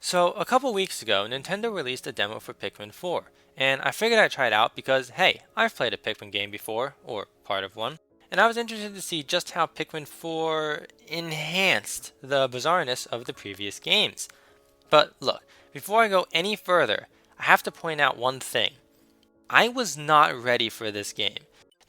So, a couple weeks ago, Nintendo released a demo for Pikmin 4, and I figured I'd try it out because, hey, I've played a Pikmin game before, or part of one, and I was interested to see just how Pikmin 4 enhanced the bizarreness of the previous games. But look, before I go any further, I have to point out one thing. I was not ready for this game.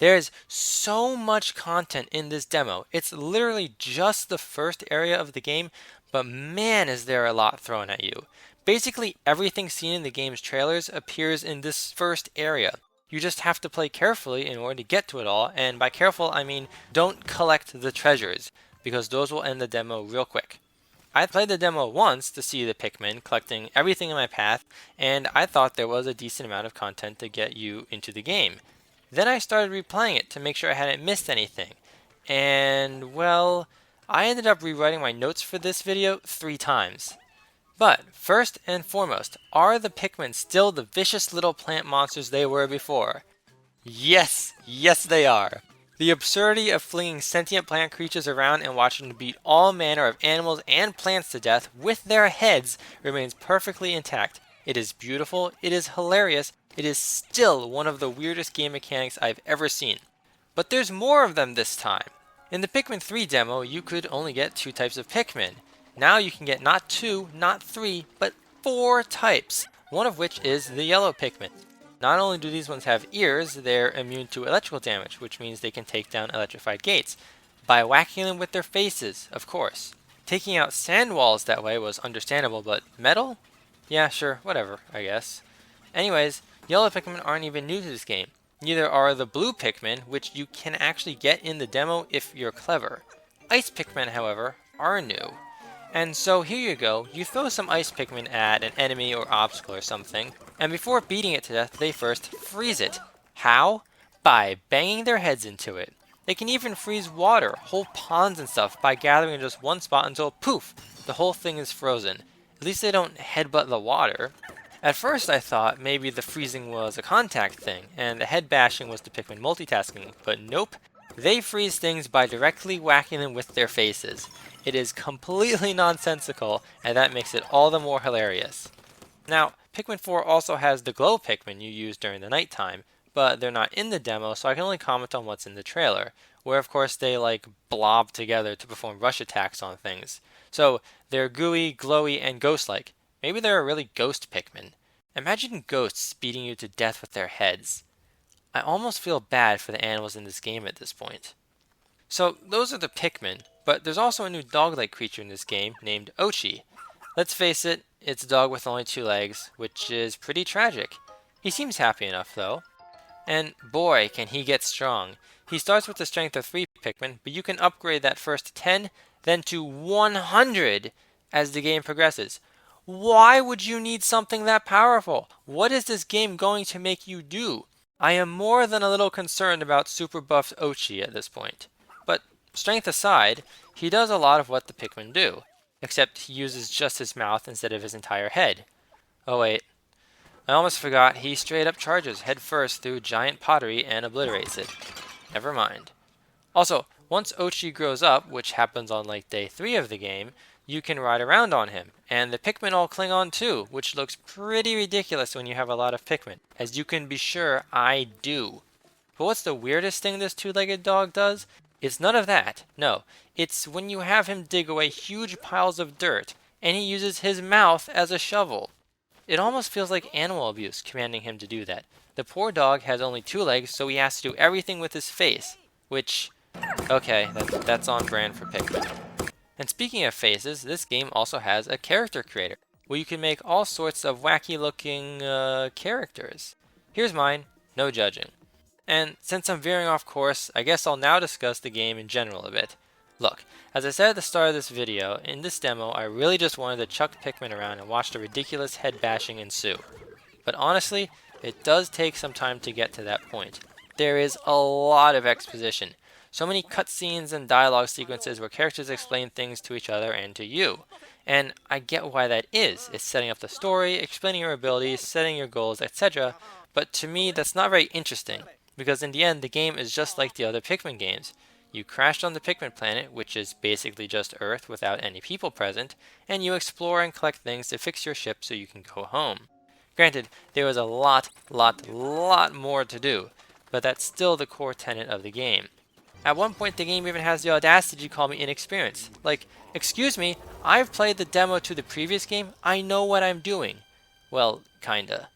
There's so much content in this demo. It's literally just the first area of the game, but man, is there a lot thrown at you. Basically, everything seen in the game's trailers appears in this first area. You just have to play carefully in order to get to it all, and by careful, I mean don't collect the treasures, because those will end the demo real quick. I played the demo once to see the Pikmin collecting everything in my path, and I thought there was a decent amount of content to get you into the game. Then I started replaying it to make sure I hadn't missed anything. And, well, I ended up rewriting my notes for this video 3 times. But, first and foremost, are the Pikmin still the vicious little plant monsters they were before? Yes, they are. The absurdity of flinging sentient plant creatures around and watching them beat all manner of animals and plants to death with their heads remains perfectly intact. It is beautiful, it is hilarious, it is still one of the weirdest game mechanics I've ever seen. But there's more of them this time. In the Pikmin 3 demo, you could only get 2 types of Pikmin. Now you can get not 2, not 3, but 4 types, one of which is the yellow Pikmin. Not only do these ones have ears, they're immune to electrical damage, which means they can take down electrified gates. By whacking them with their faces, of course. Taking out sand walls that way was understandable, but metal? Yeah, sure, whatever, I guess. Anyways, yellow Pikmin aren't even new to this game. Neither are the blue Pikmin, which you can actually get in the demo if you're clever. Ice Pikmin, however, are new. And so here you go, you throw some ice Pikmin at an enemy or obstacle or something, and before beating it to death, they first freeze it. How? By banging their heads into it. They can even freeze water, whole ponds and stuff, by gathering in just one spot until poof, the whole thing is frozen. At least they don't headbutt the water. At first I thought maybe the freezing was a contact thing, and the head bashing was the Pikmin multitasking, but nope. They freeze things by directly whacking them with their faces. It is completely nonsensical, and that makes it all the more hilarious. Now, Pikmin 4 also has the glow Pikmin you use during the nighttime, but they're not in the demo, so I can only comment on what's in the trailer, where of course they blob together to perform rush attacks on things. So, they're gooey, glowy, and ghost-like. Maybe they're a really ghost Pikmin. Imagine ghosts beating you to death with their heads. I almost feel bad for the animals in this game at this point. So, those are the Pikmin, but there's also a new dog-like creature in this game named Ochi. Let's face it, it's a dog with only 2 legs, which is pretty tragic. He seems happy enough though. And boy, can he get strong. He starts with the strength of 3 Pikmin, but you can upgrade that first to 10, then to 100 as the game progresses. Why would you need something that powerful? What is this game going to make you do? I am more than a little concerned about super buffed Ochi at this point. But strength aside, he does a lot of what the Pikmin do, except he uses just his mouth instead of his entire head. Oh wait, I almost forgot he straight up charges head first through giant pottery and obliterates it. Never mind. Also, once Ochi grows up, which happens on day 3 of the game, you can ride around on him, and the Pikmin all cling on too, which looks pretty ridiculous when you have a lot of Pikmin, as you can be sure I do. But what's the weirdest thing this 2-legged dog does? It's none of that, no. It's when you have him dig away huge piles of dirt, and he uses his mouth as a shovel. It almost feels like animal abuse commanding him to do that. The poor dog has only 2 legs, so he has to do everything with his face, which, okay, that's on brand for Pikmin. And speaking of faces, this game also has a character creator, where you can make all sorts of wacky looking characters. Here's mine, no judging. And since I'm veering off course, I guess I'll now discuss the game in general a bit. Look, as I said at the start of this video, in this demo I really just wanted to chuck Pikmin around and watch the ridiculous head bashing ensue. But honestly, it does take some time to get to that point. There is a lot of exposition. So many cutscenes and dialogue sequences where characters explain things to each other and to you. And I get why that is. It's setting up the story, explaining your abilities, setting your goals, etc. But to me, that's not very interesting, because in the end, the game is just like the other Pikmin games. You crashed on the Pikmin planet, which is basically just Earth without any people present, and you explore and collect things to fix your ship so you can go home. Granted, there was a lot more to do, but that's still the core tenet of the game. At one point, the game even has the audacity to call me inexperienced. Like, excuse me, I've played the demo to the previous game, I know what I'm doing. Well, kinda.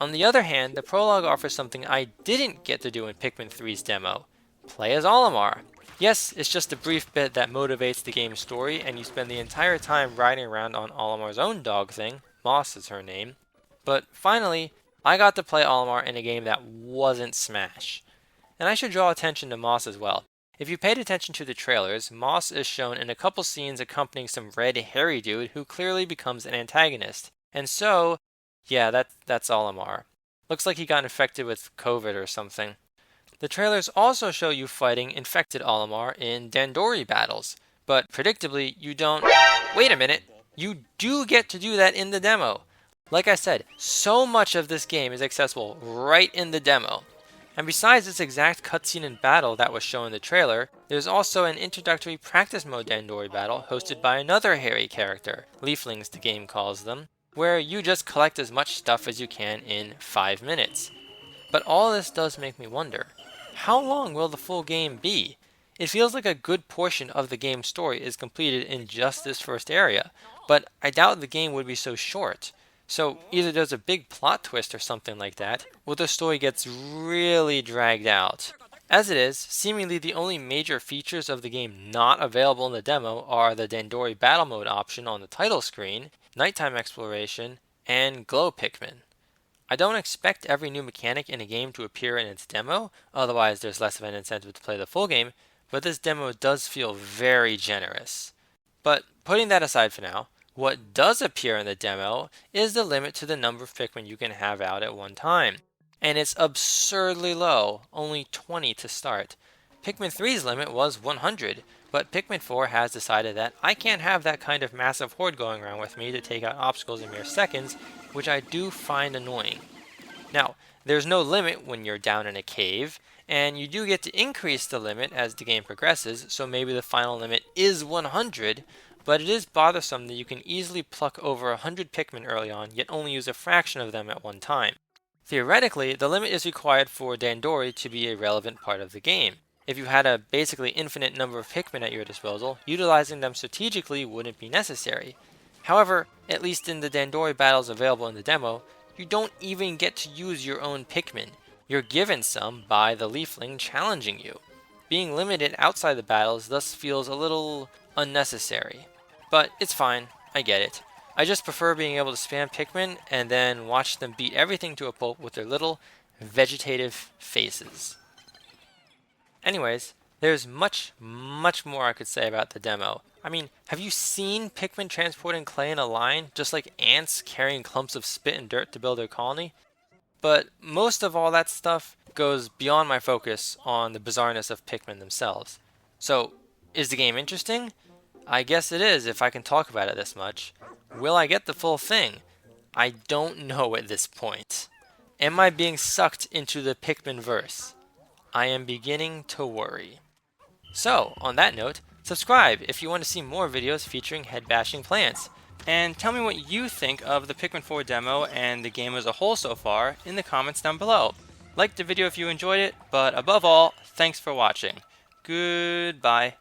On the other hand, the prologue offers something I didn't get to do in Pikmin 3's demo. Play as Olimar. Yes, it's just a brief bit that motivates the game's story, and you spend the entire time riding around on Olimar's own dog thing, Moss is her name. But finally, I got to play Olimar in a game that wasn't Smash. And I should draw attention to Moss as well. If you paid attention to the trailers, Moss is shown in a couple scenes accompanying some red hairy dude who clearly becomes an antagonist. And so, yeah, that's Olimar. Looks like he got infected with COVID or something. The trailers also show you fighting infected Olimar in Dandori battles, but predictably you don't... Wait a minute! You do get to do that in the demo! Like I said, so much of this game is accessible right in the demo. And besides this exact cutscene and battle that was shown in the trailer, there's also an introductory practice mode Dandori battle hosted by another hairy character, Leaflings the game calls them, where you just collect as much stuff as you can in 5 minutes. But all this does make me wonder, how long will the full game be? It feels like a good portion of the game's story is completed in just this first area, but I doubt the game would be so short. So either there's a big plot twist or something like that, or the story gets really dragged out. As it is, seemingly the only major features of the game not available in the demo are the Dandori Battle Mode option on the title screen, nighttime exploration, and glow Pikmin. I don't expect every new mechanic in a game to appear in its demo, otherwise there's less of an incentive to play the full game, but this demo does feel very generous. But putting that aside for now, what does appear in the demo is the limit to the number of Pikmin you can have out at one time. And it's absurdly low, only 20 to start. Pikmin 3's limit was 100, but Pikmin 4 has decided that I can't have that kind of massive horde going around with me to take out obstacles in mere seconds, which I do find annoying. Now, there's no limit when you're down in a cave, and you do get to increase the limit as the game progresses, so maybe the final limit is 100, but it is bothersome that you can easily pluck over 100 Pikmin early on, yet only use a fraction of them at one time. Theoretically, the limit is required for Dandori to be a relevant part of the game. If you had a basically infinite number of Pikmin at your disposal, utilizing them strategically wouldn't be necessary. However, at least in the Dandori battles available in the demo, you don't even get to use your own Pikmin. You're given some by the Leafling challenging you. Being limited outside the battles thus feels a little unnecessary. But it's fine, I get it. I just prefer being able to spam Pikmin and then watch them beat everything to a pulp with their little vegetative faces. Anyways, there's much more I could say about the demo. I mean, have you seen Pikmin transporting clay in a line, just like ants carrying clumps of spit and dirt to build their colony? But most of all that stuff goes beyond my focus on the bizarreness of Pikmin themselves. So, is the game interesting? I guess it is if I can talk about it this much. Will I get the full thing? I don't know at this point. Am I being sucked into the Pikmin verse? I am beginning to worry. So, on that note, subscribe if you want to see more videos featuring head-bashing plants. And tell me what you think of the Pikmin 4 demo and the game as a whole so far in the comments down below. Like the video if you enjoyed it, but above all, thanks for watching. Goodbye.